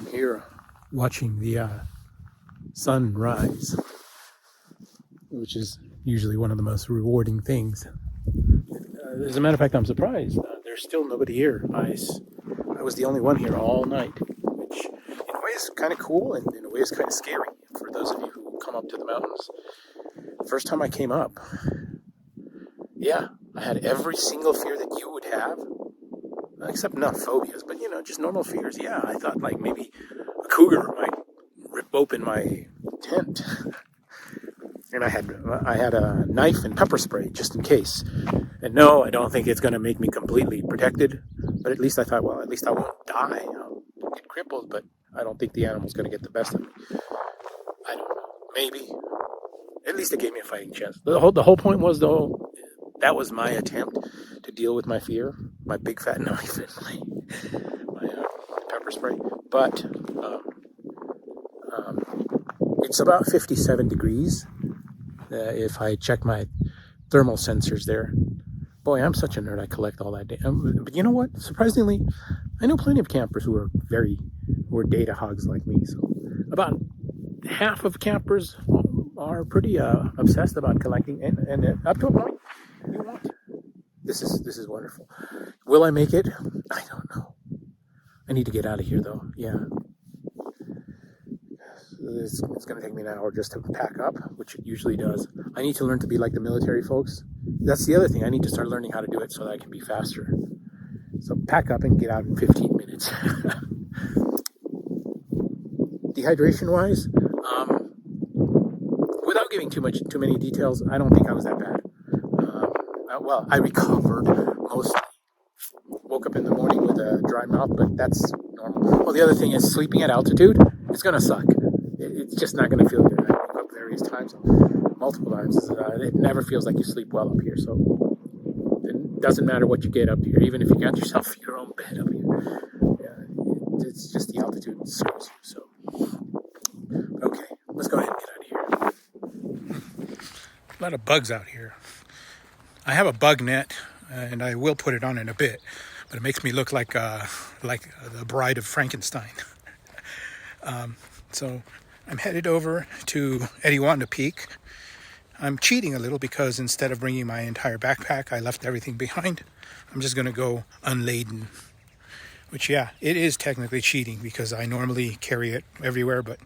I'm here watching the sun rise, which is usually one of the most rewarding things. As a matter of fact, I'm surprised. There's still nobody here. I was the only one here all night, which in a way is kind of cool and in a way is kind of scary for those of you who come up to the mountains. The first time I came up, yeah, I had every single fear that you would have, except not phobias, but just normal fears. Yeah, I thought like maybe a cougar might rip open my tent. And I had a knife and pepper spray just in case. And no, I don't think it's going to make me completely protected. But at least I thought, well, at least I won't die. I'll get crippled, but I don't think the animal's going to get the best of me. I don't know. Maybe. At least it gave me a fighting chance. The whole point was, though, that was my attempt to deal with my fear. My big fat knife and my pepper spray. But it's about 57 degrees. If I check my thermal sensors there. Boy, I'm such a nerd. I collect all that data. But you know what? Surprisingly, I know plenty of campers who are data hogs like me. So about half of campers are pretty obsessed about collecting, and up to a point, you want. This is wonderful. Will I make it? I don't know. I need to get out of here though. Yeah. It's going to take me an hour just to pack up, which it usually does. I need to learn to be like the military folks. That's the other thing. I need to start learning how to do it so that I can be faster. So pack up and get out in 15 minutes. Dehydration-wise, without giving too many details, I don't think I was that bad. Well, I recovered mostly. Woke up in the morning with a dry mouth, but that's normal. Well, the other thing is sleeping at altitude. It's going to suck. It's just not going to feel good. I woke up various times, multiple times. It never feels like you sleep well up here. So it doesn't matter what you get up here, even if you got yourself your own bed up here. Yeah, it's just the altitude that screws you. So, okay, let's go ahead and get out of here. A lot of bugs out here. I have a bug net, and I will put it on in a bit, but it makes me look like the Bride of Frankenstein. So I'm headed over to Etiwanda Peak. I'm cheating a little because instead of bringing my entire backpack, I left everything behind. I'm just going to go unladen, which, yeah, it is technically cheating because I normally carry it everywhere. But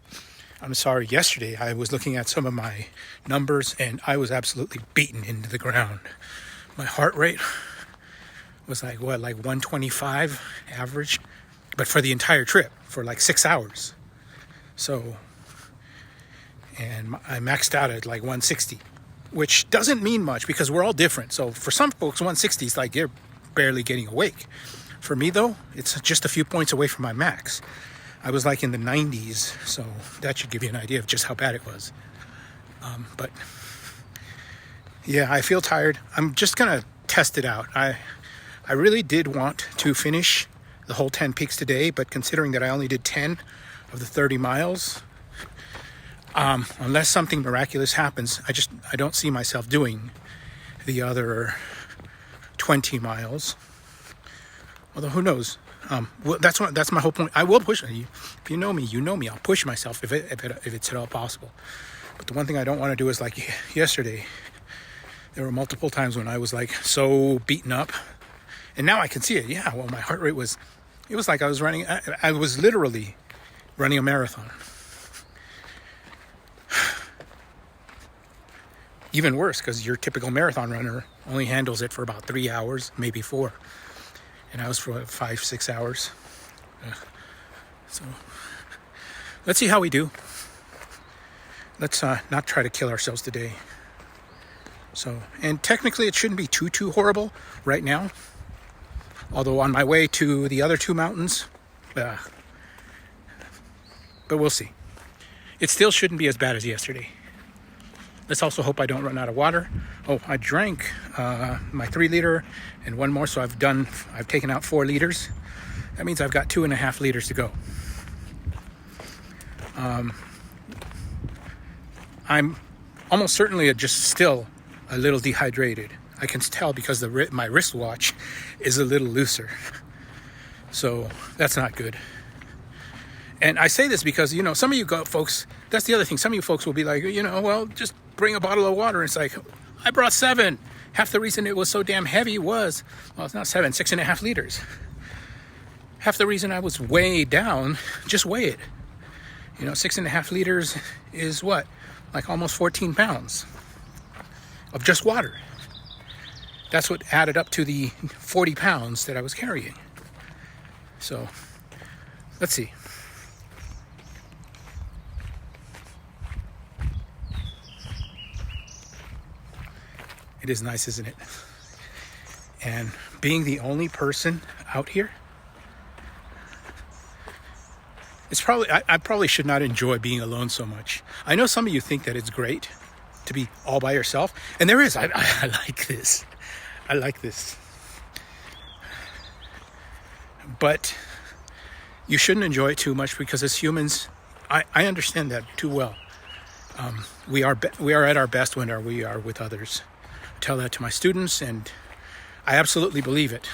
I'm sorry, yesterday I was looking at some of my numbers and I was absolutely beaten into the ground. My heart rate was like 125 average, but for the entire trip, for like 6 hours. So, and I maxed out at like 160, which doesn't mean much because we're all different. So for some folks, 160 is like you're barely getting awake. For me though, it's just a few points away from my max. I was like in the 90s, so that should give you an idea of just how bad it was. But yeah, I feel tired. I'm just gonna test it out. I really did want to finish the whole 10 peaks today, but considering that I only did 10 of the 30 miles, unless something miraculous happens, I don't see myself doing the other 20 miles. Although who knows? Well, that's my whole point. I will push. If you know me. I'll push myself if it's at all possible. But the one thing I don't want to do is like yesterday. There were multiple times when I was like so beaten up, and now I can see it. Yeah, well, my heart rate was. It was like I was running. I was literally running a marathon. Even worse, because your typical marathon runner only handles it for about 3 hours, maybe 4. And I was for 5-6 hours. So let's see how we do. Let's not try to kill ourselves today. So, and technically it shouldn't be too horrible right now. Although on my way to the other 2 mountains, but we'll see. It still shouldn't be as bad as yesterday. Let's also hope I don't run out of water. Oh, I drank my 3 liter and 1 more, so I've taken out 4 liters. That means I've got 2.5 liters to go. I'm almost certainly just still a little dehydrated. I can tell because my wristwatch is a little looser. So that's not good. And I say this because, some of you folks, that's the other thing. Some of you folks will be like, well, just bring a bottle of water. It's like, I brought 7. Half the reason it was so damn heavy was, well, it's not 7, 6.5 liters. Half the reason I was way down, just weigh it. 6.5 liters is what? Like almost 14 pounds of just water. That's what added up to the 40 pounds that I was carrying. So, let's see. It is nice, isn't it? And being the only person out here, it's probably, I probably should not enjoy being alone so much. I know some of you think that it's great to be all by yourself, and there is. I like this. I like this. But you shouldn't enjoy it too much, because as humans, I understand that too well. We are at our best when we are with others. I tell that to my students, and I absolutely believe it.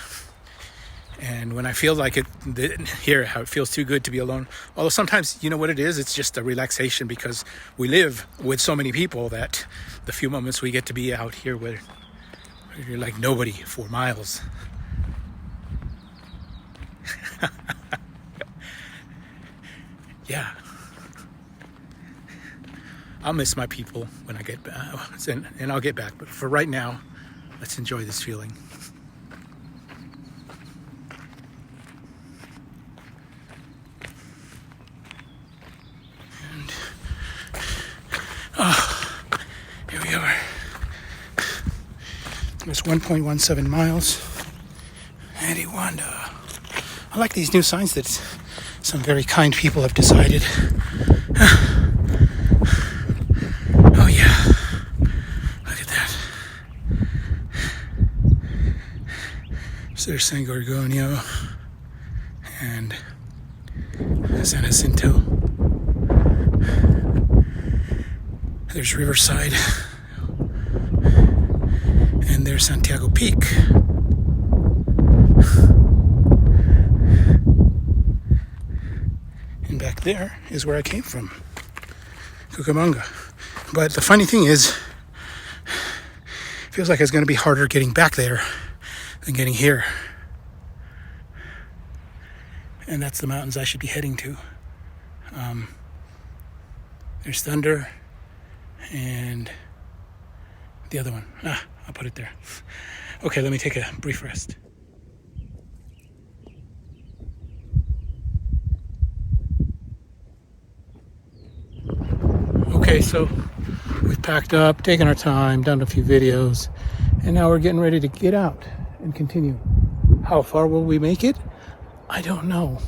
And when I feel like how it feels too good to be alone. Although sometimes, you know what it is? It's just a relaxation, because we live with so many people that the few moments we get to be out here where you're like nobody for miles. Yeah. I'll miss my people when I get back, and I'll get back. But for right now, let's enjoy this feeling. Here we are. It's 1.17 miles. Etiwanda. I like these new signs that some very kind people have decided. Oh yeah. Look at that. So there's San Gorgonio and San Jacinto. There's Riverside, and there's Santiago Peak. And back there is where I came from, Cucamonga. But the funny thing is, it feels like it's going to be harder getting back there than getting here. And that's the mountains I should be heading to. There's Thunder. And the other one. I'll put it there. Okay, let me take a brief rest. Okay, so we've packed up, taken our time, done a few videos, and now we're getting ready to get out and continue. How far will we make it? I don't know.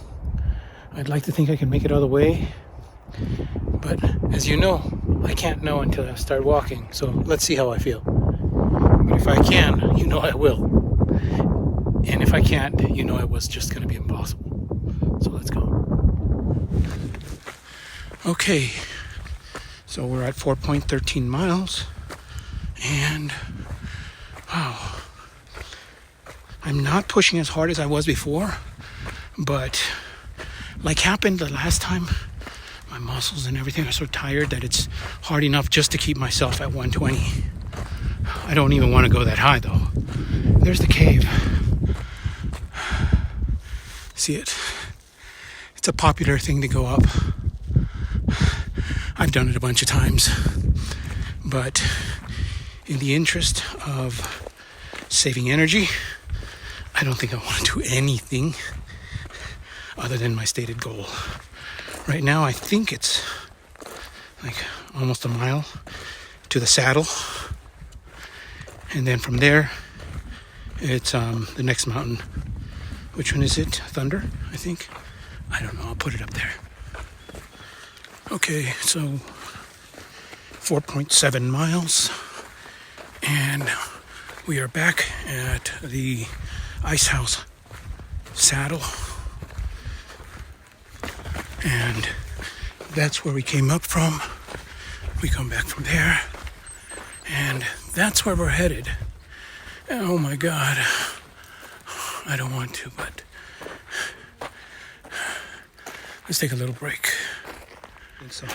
I'd like to think I can make it all the way, but as you know, I can't know until I start walking, so let's see how I feel. But if I can, I will. And if I can't, it was just going to be impossible. So let's go. Okay, so we're at 4.13 miles, and wow, I'm not pushing as hard as I was before, but like happened the last time, my muscles and everything are so tired that it's hard enough just to keep myself at 120. I don't even want to go that high though. There's the cave. See it? It's a popular thing to go up. I've done it a bunch of times. But in the interest of saving energy, I don't think I want to do anything other than my stated goal. Right now, I think it's like almost a mile to the saddle. And then from there, it's the next mountain. Which one is it? Thunder, I think. I don't know. I'll put it up there. Okay, so 4.7 miles. And we are back at the Icehouse Saddle. And that's where we came up from. We come back from there. And that's where we're headed. Oh my God. I don't want to, but Let's take a little break. And so,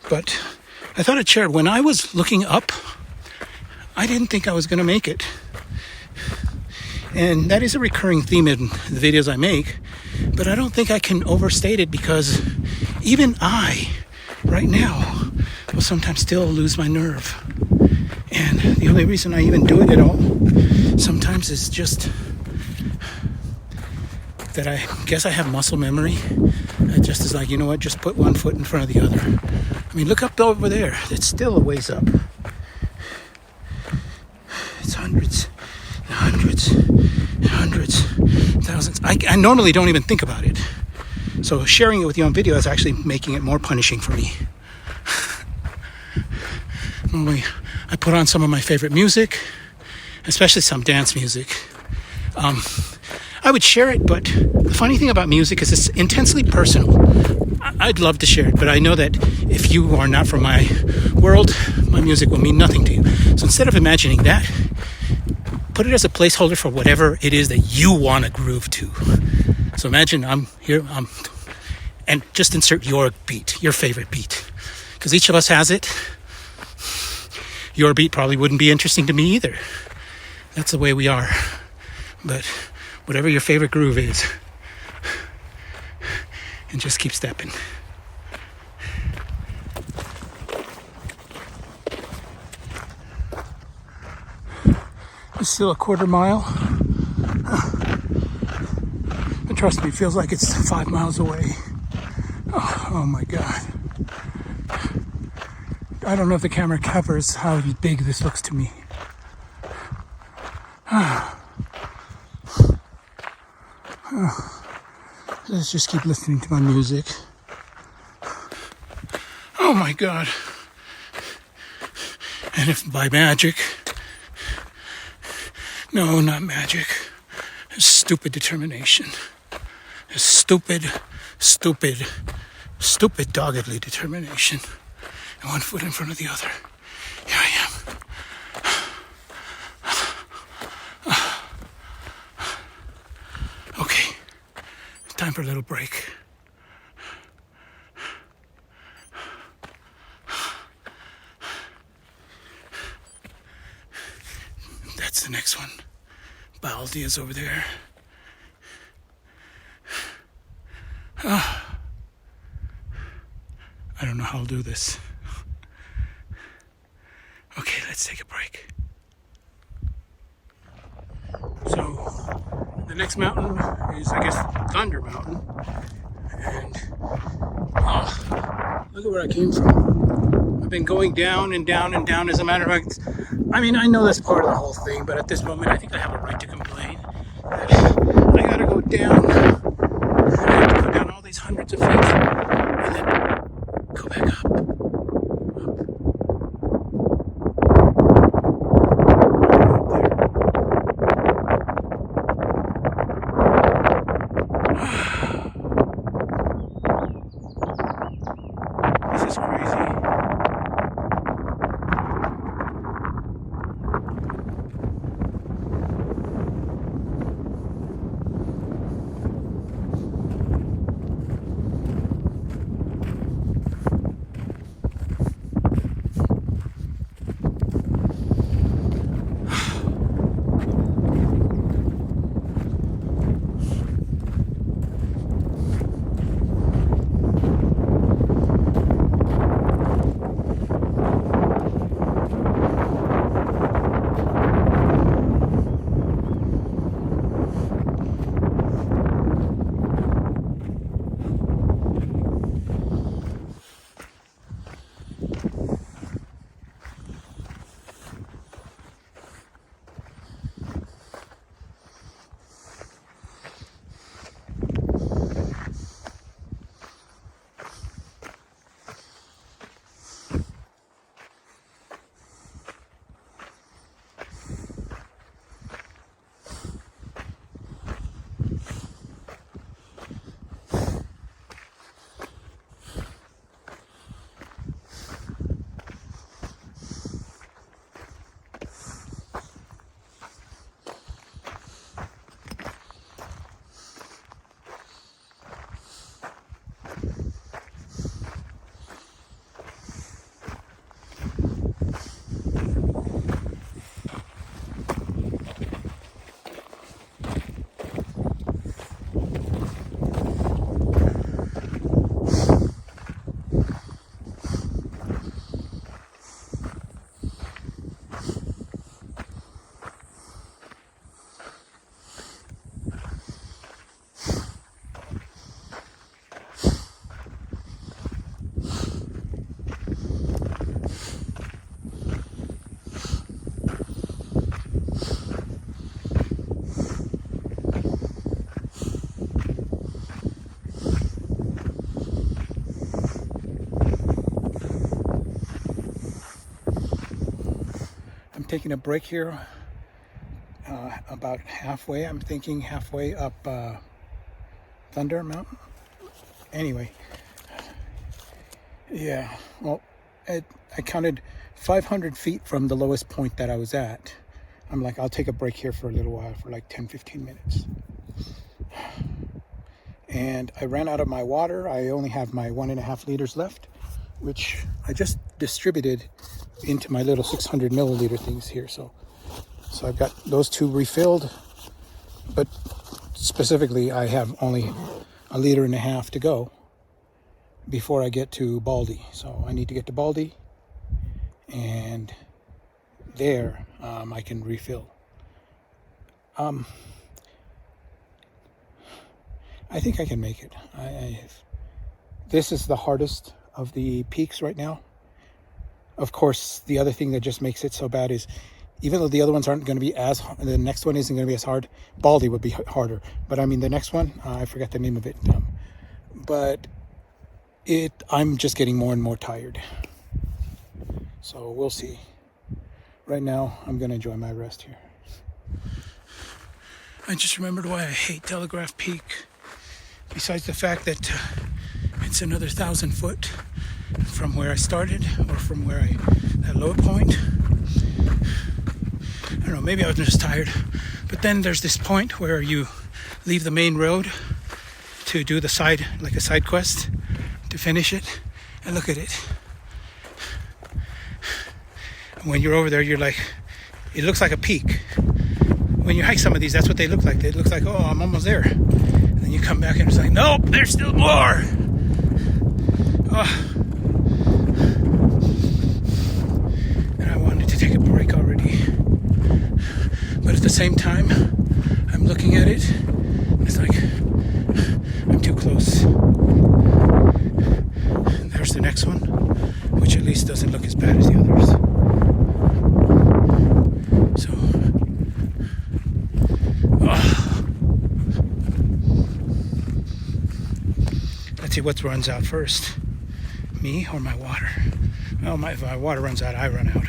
but I thought I'd share, when I was looking up, I didn't think I was going to make it. And that is a recurring theme in the videos I make, but I don't think I can overstate it, because even I, right now, will sometimes still lose my nerve. And the only reason I even do it at all sometimes is just that I guess I have muscle memory. It just is like, you know what, just put one foot in front of the other. I mean, look up over there. It's still a ways up. It's hundreds and hundreds and hundreds, thousands. I normally don't even think about it. So sharing it with you on video is actually making it more punishing for me. Normally, I put on some of my favorite music, especially some dance music. I would share it, but the funny thing about music is it's intensely personal. I'd love to share it, but I know that if you are not from my world, my music will mean nothing to you. So instead of imagining that, put it as a placeholder for whatever it is that you want to groove to. So imagine I'm here, and just insert your beat, your favorite beat, because each of us has it. Your beat probably wouldn't be interesting to me either. That's the way we are. But whatever your favorite groove is, and just keep stepping. It's still a quarter mile. And trust me, it feels like it's 5 miles away. Oh my God. I don't know if the camera covers how big this looks to me. Let's just keep listening to my music. Oh my God. And if by magic, no, not magic, stupid determination, stupid doggedly determination, and one foot in front of the other, here I am. Okay, time for a little break. That's the next one. Baldy is over there. I don't know how I'll do this. Okay, let's take a break. So, the next mountain is, I guess, Thunder Mountain. And, look at where I came from. I've been going down and down and down. As a matter of fact, I mean, I know that's part of the whole thing, but at this moment, I think I have a right to complain. I gotta go down. I have to go down all these hundreds of feet and then go back up. This is crazy. taking a break here about halfway. I'm thinking halfway up Thunder Mountain. Anyway, yeah, well, I counted 500 feet from the lowest point that I was at. I'm like, I'll take a break here for a little while, for like 10-15 minutes. And I ran out of my water. I only have my 1.5 liters left, which I just distributed into my little 600 milliliter things here. So I've got those 2 refilled, but specifically I have only 1.5 liters to go before I get to Baldy. So I need to get to Baldy, and there I can refill. I think I can make it. This is the hardest of the peaks right now. Of course, the other thing that just makes it so bad is, even though the other ones aren't going to be as, the next one isn't going to be as hard, Baldy would be harder. But I mean, the next one, I forgot the name of it. But I'm just getting more and more tired. So we'll see. Right now, I'm going to enjoy my rest here. I just remembered why I hate Telegraph Peak. Besides the fact that it's another 1,000 foot from where I started, or from where that low point. I don't know, maybe I was just tired. But then there's this point where you leave the main road to do the side, like a side quest, to finish it. And look at it. When you're over there, you're like, it looks like a peak. When you hike some of these, that's what they look like. It looks like, oh, I'm almost there. And then you come back and it's like, nope, there's still more. Oh. And I wanted to take a break already. But at the same time, I'm looking at it. It's like, I'm too close. And there's the next one, which at least doesn't look as bad as the others. So, let's see what runs out first. Me or my water? Well, if my water runs out, I run out.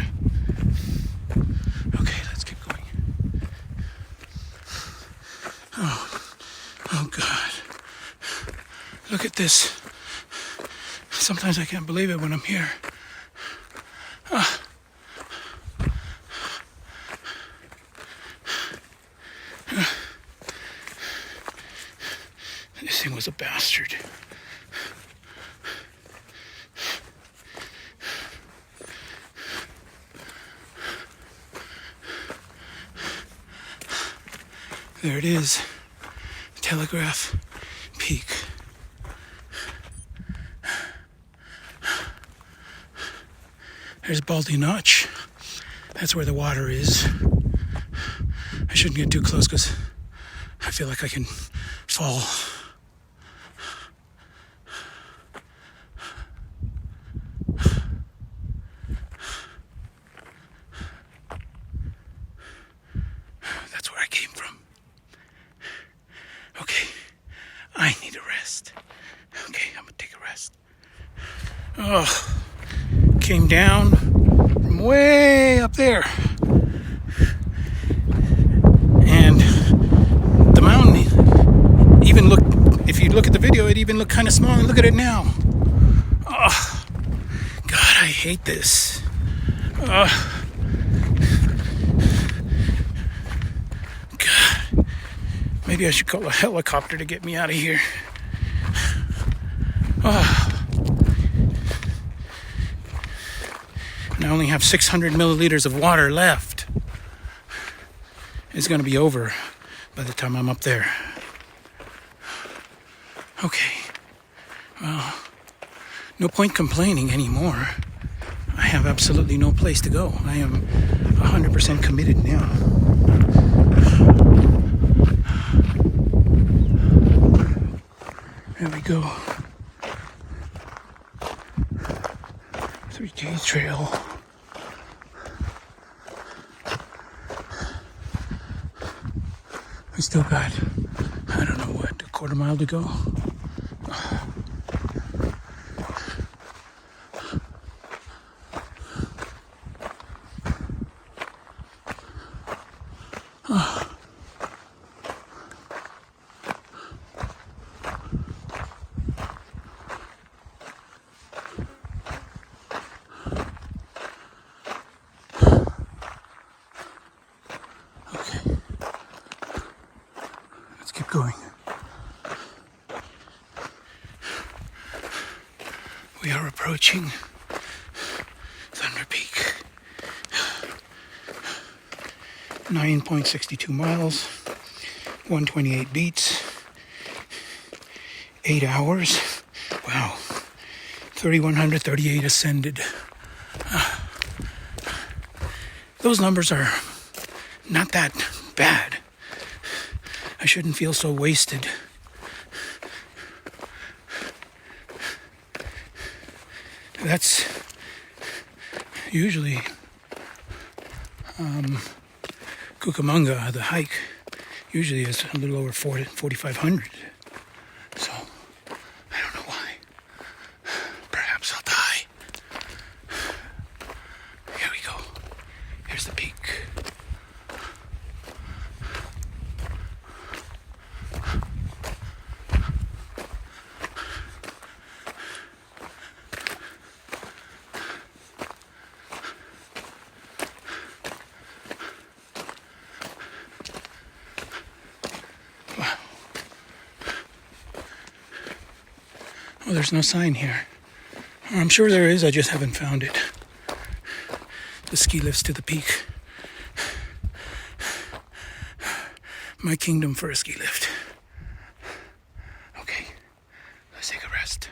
Okay, let's keep going. Oh God. Look at this. Sometimes I can't believe it when I'm here. This thing was a bastard. There it is, Telegraph Peak. There's Baldy Notch. That's where the water is. I shouldn't get too close because I feel like I can fall. That's where I came from. Okay, I need a rest. Okay, I'm gonna take a rest. Oh, came down from way up there. And the mountain even looked, if you look at the video, it even looked kind of small. And look at it now. Oh, God, I hate this. God, maybe I should call a helicopter to get me out of here. Oh. And I only have 600 milliliters of water left. It's going to be over by the time I'm up there. Okay. Well, no point complaining anymore. I have absolutely no place to go. I am 100% committed now. There we go. 3K trail. We still got, I don't know what, a quarter mile to go. We are approaching Thunder Peak. 9.62 miles, 128 beats, 8 hours. Wow. 3,138 ascended. Those numbers are not that bad. I shouldn't feel so wasted. That's usually Cucamonga, the hike, usually is a little over 4,500. So, I don't know why. Perhaps I'll die. Here we go. Here's the peak. Oh, there's no sign here. I'm sure there is, I just haven't found it. The ski lifts to the peak. My kingdom for a ski lift. Okay, let's take a rest.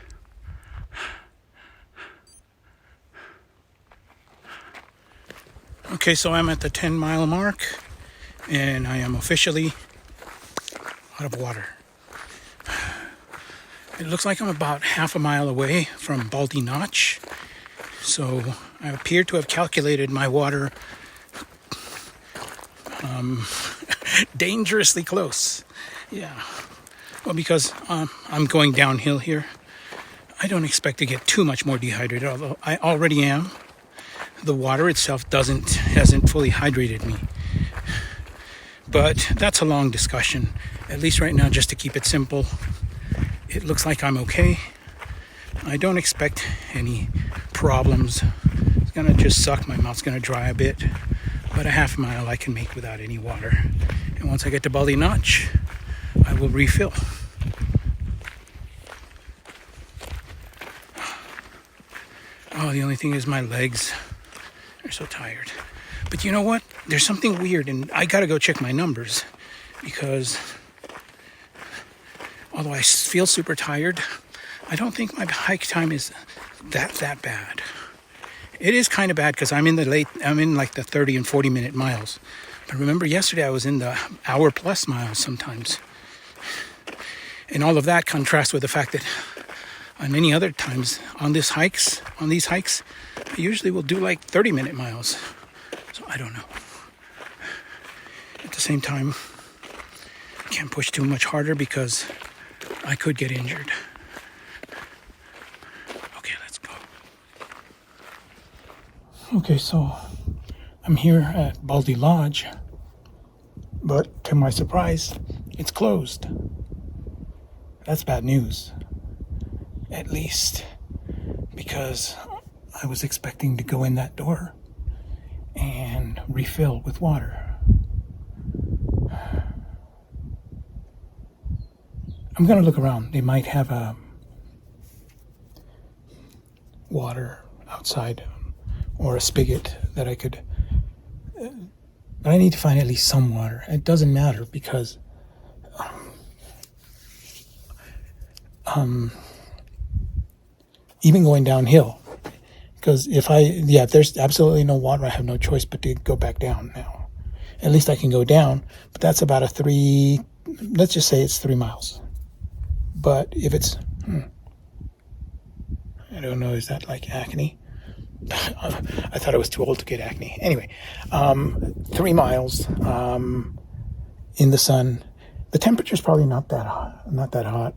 Okay, so I'm at the 10-mile mark, and I am officially out of water. It looks like I'm about half a mile away from Baldy Notch. So I appear to have calculated my water dangerously close. Yeah. Well, because I'm going downhill here, I don't expect to get too much more dehydrated, although I already am. The water itself hasn't fully hydrated me. But that's a long discussion. At least right now, just to keep it simple. It looks like I'm okay. I don't expect any problems. It's gonna just suck. My mouth's gonna dry a bit. But a half mile I can make without any water. And once I get to Baldy Notch, I will refill. Oh, the only thing is my legs are so tired. But you know what? There's something weird, and I gotta go check my numbers because although I feel super tired, I don't think my hike time is that bad. It is kind of bad because I'm in like the 30 and 40 minute miles. But remember yesterday I was in the hour plus miles sometimes. And all of that contrasts with the fact that on many other times on these hikes, I usually will do like 30-minute miles. So I don't know. At the same time, I can't push too much harder because I could get injured. Okay, let's go. Okay, so I'm here at Baldy Lodge, but to my surprise, it's closed. That's bad news. At least because I was expecting to go in that door and refill with water. I'm going to look around. They might have water outside or a spigot that I could... But I need to find at least some water. It doesn't matter because... even going downhill. Because if there's absolutely no water, I have no choice but to go back down now. At least I can go down. But that's about let's just say it's 3 miles. But if it's, I don't know, is that like acne? I thought I was too old to get acne. Anyway, 3 miles in the sun. The temperature's probably not that hot.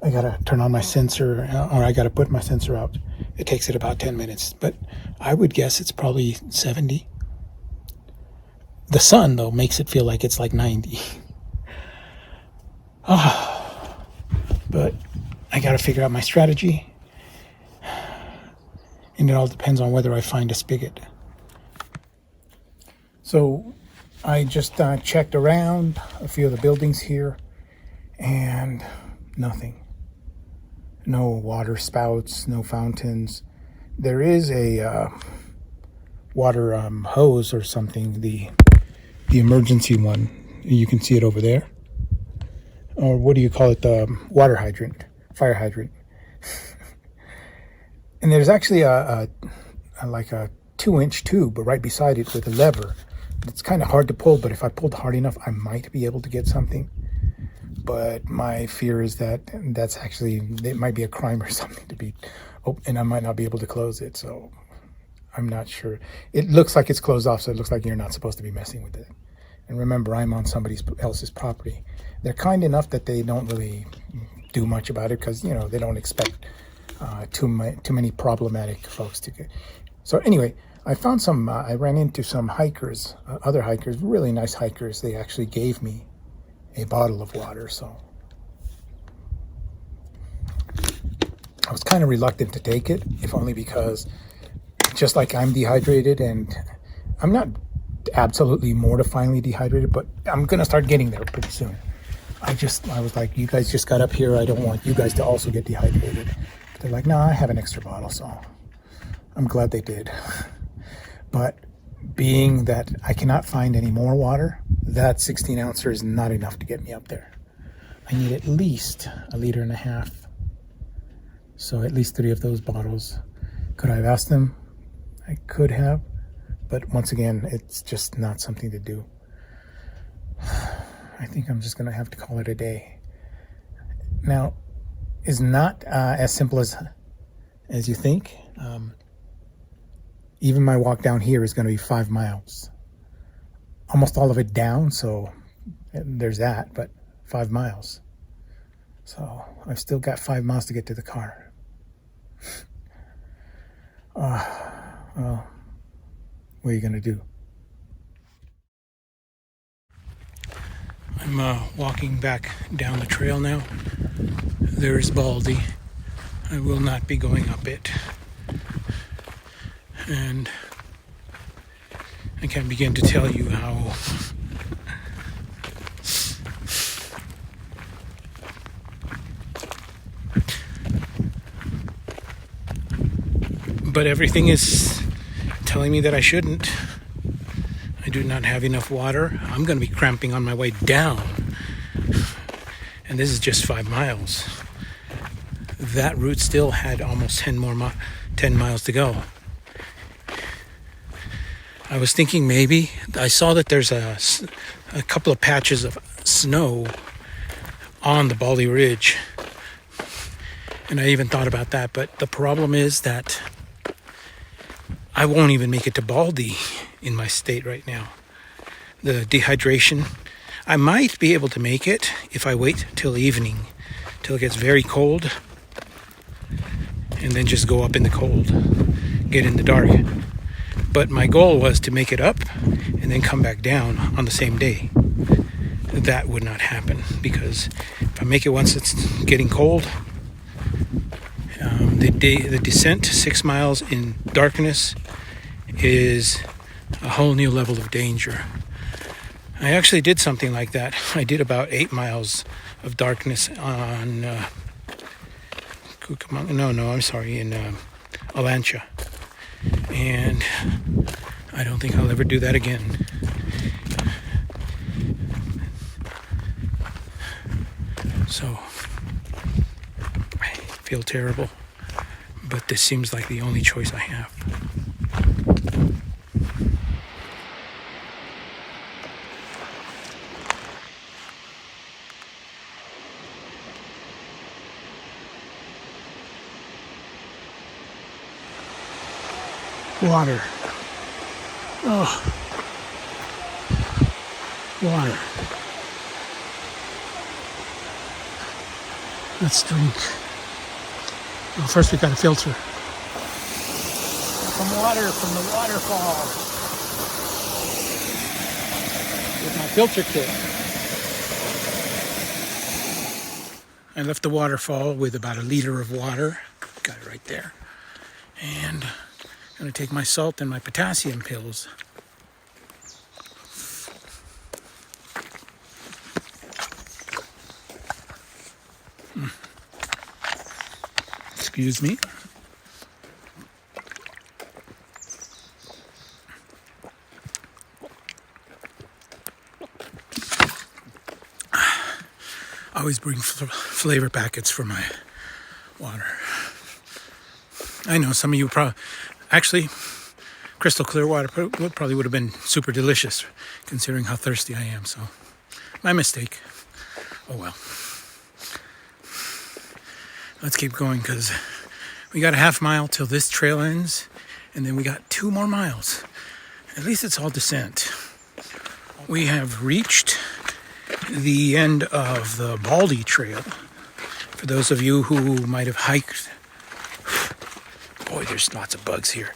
I gotta turn on my sensor, or I gotta put my sensor out. It takes it about 10 minutes, but I would guess it's probably 70. The sun, though, makes it feel like it's like 90. But I gotta figure out my strategy. And it all depends on whether I find a spigot. So I just checked around a few of the buildings here and nothing. No water spouts, no fountains. There is a water hose or something, the emergency one. You can see it over there. Or what do you call it? The water hydrant, fire hydrant. And there's actually like a 2-inch tube right beside it with a lever. It's kind of hard to pull, but if I pulled hard enough, I might be able to get something. But my fear is that that's actually, it might be a crime or something to be, oh, and I might not be able to close it. So I'm not sure. It looks like it's closed off, so it looks like you're not supposed to be messing with it. And remember, I'm on somebody else's property. They're kind enough that they don't really do much about it because, you know, they don't expect too many problematic folks to get. So anyway, I found some, I ran into some hikers, other hikers, really nice hikers. They actually gave me a bottle of water, so I was kind of reluctant to take it, if only because just like I'm dehydrated, and I'm not absolutely mortifyingly dehydrated, but I'm gonna start getting there pretty soon. I was like, you guys just got up here, I don't want you guys to also get dehydrated. But they're like, no, I have an extra bottle, so I'm glad they did. But being that I cannot find any more water, that 16 ouncer is not enough to get me up there. I need at least 1.5 liters. So at least 3 of those bottles. Could I have asked them? I could have. But once again, it's just not something to do. I think I'm just going to have to call it a day. Now, it's not as simple as you think. Even my walk down here is going to be 5 miles. Almost all of it down, so there's that, but 5 miles. So I've still got 5 miles to get to the car. Well, what are you going to do? I'm walking back down the trail now. There's Baldy. I will not be going up it. And I can't begin to tell you how but everything is telling me that I shouldn't. I do not have enough water. I'm going to be cramping on my way down. And this is just 5 miles. That route still had almost 10 miles to go. I was thinking maybe, I saw that there's a couple of patches of snow on the Baldy Ridge. And I even thought about that, but the problem is that I won't even make it to Baldy in my state right now. The dehydration, I might be able to make it if I wait till evening, till it gets very cold, and then just go up in the cold, get in the dark. But my goal was to make it up and then come back down on the same day. That would not happen because if I make it once it's getting cold, the descent 6 miles in darkness is a whole new level of danger. I actually did something like that. I did about 8 miles of darkness on in Alancha. And I don't think I'll ever do that again. So I feel terrible, but this seems like the only choice I have. Water. Oh. Water. Let's drink. Well, first we got to filter. Some water from the waterfall. With my filter kit. I left the waterfall with about 1 liter of water. Got it right there. And I'm going to take my salt and my potassium pills. Excuse me. I always bring flavor packets for my water. I know some of you actually, crystal clear water probably would have been super delicious considering how thirsty I am, so my mistake. Oh well. Let's keep going because we got a half mile till this trail ends, and then we got 2 more miles. At least it's all descent. We have reached the end of the Baldy Trail. For those of you who might have hiked, boy, there's lots of bugs here.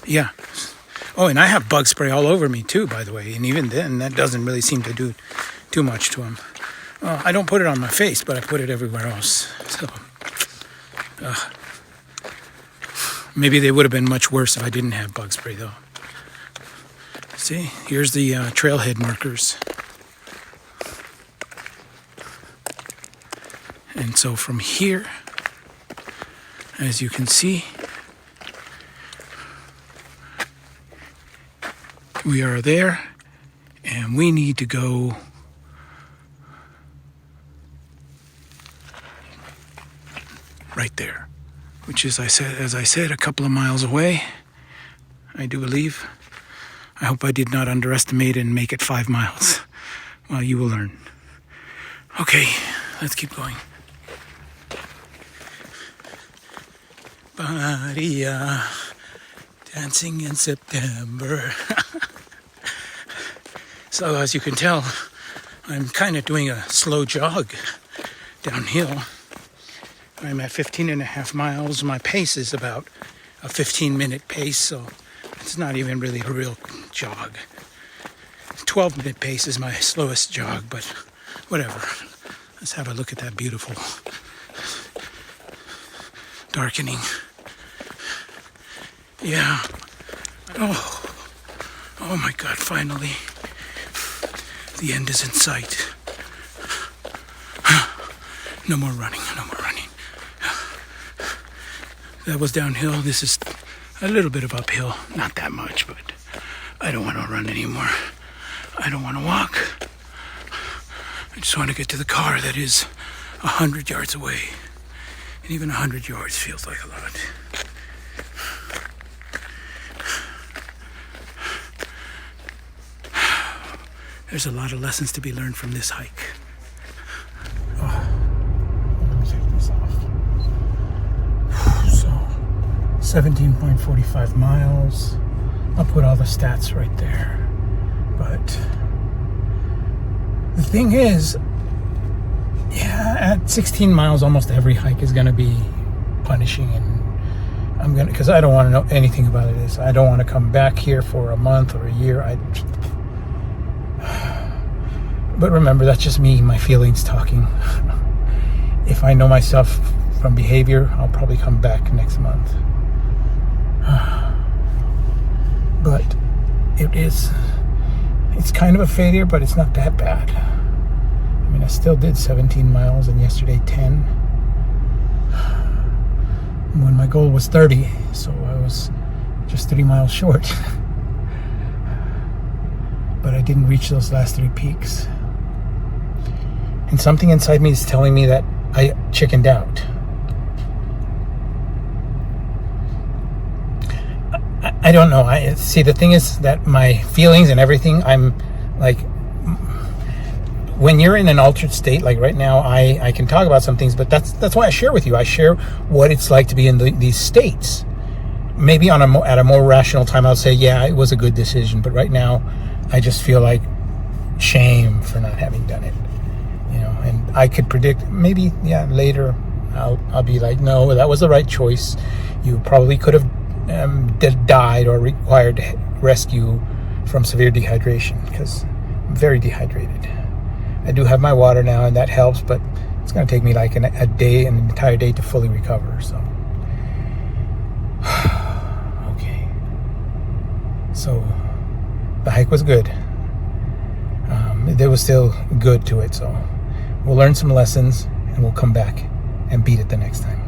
Yeah. Oh, and I have bug spray all over me too, by the way. And even then, that doesn't really seem to do too much to them. I don't put it on my face, but I put it everywhere else. So, maybe they would have been much worse if I didn't have bug spray, though. See, here's the trailhead markers. And so from here, as you can see, we are there, and we need to go right there, which is, as I said, a couple of miles away, I do believe. I hope I did not underestimate and make it 5 miles. Well, you will learn. Okay, let's keep going. Bahia, dancing in September. So as you can tell, I'm kind of doing a slow jog downhill. I'm at 15.5 miles. My pace is about a 15-minute pace, so it's not even really a real jog. 12-minute pace is my slowest jog, but whatever. Let's have a look at that beautiful darkening. Yeah. Oh my God, finally. The end is in sight. No more running, no more running. That was downhill. This is a little bit of uphill. Not that much, but I don't want to run anymore. I don't want to walk. I just want to get to the car that is 100 yards away. And even 100 yards feels like a lot. There's a lot of lessons to be learned from this hike. Oh, let me take this off. So, 17.45 miles. I'll put all the stats right there. But the thing is, yeah, at 16 miles, almost every hike is going to be punishing, and because I don't want to know anything about it. I don't want to come back here for a month or a year. But remember, that's just me, my feelings talking. If I know myself from behavior, I'll probably come back next month. But it's kind of a failure, but it's not that bad. I mean, I still did 17 miles, and yesterday 10. When my goal was 30, so I was just 3 miles short. But I didn't reach those last 3 peaks. And something inside me is telling me that I chickened out. I don't know. See, the thing is that my feelings and everything, I'm like, when you're in an altered state, like right now, I can talk about some things, but that's why I share with you. I share what it's like to be in these states. Maybe at a more rational time, I'll say, yeah, it was a good decision. But right now, I just feel like shame for not having done it. And I could predict maybe, later I'll be like, no, that was the right choice. You probably could have died or required rescue from severe dehydration, because I'm very dehydrated. I do have my water now, and that helps, but it's going to take me like an entire day to fully recover. So, okay. So, the hike was good. There was still good to it, so We'll learn some lessons and we'll come back and beat it the next time.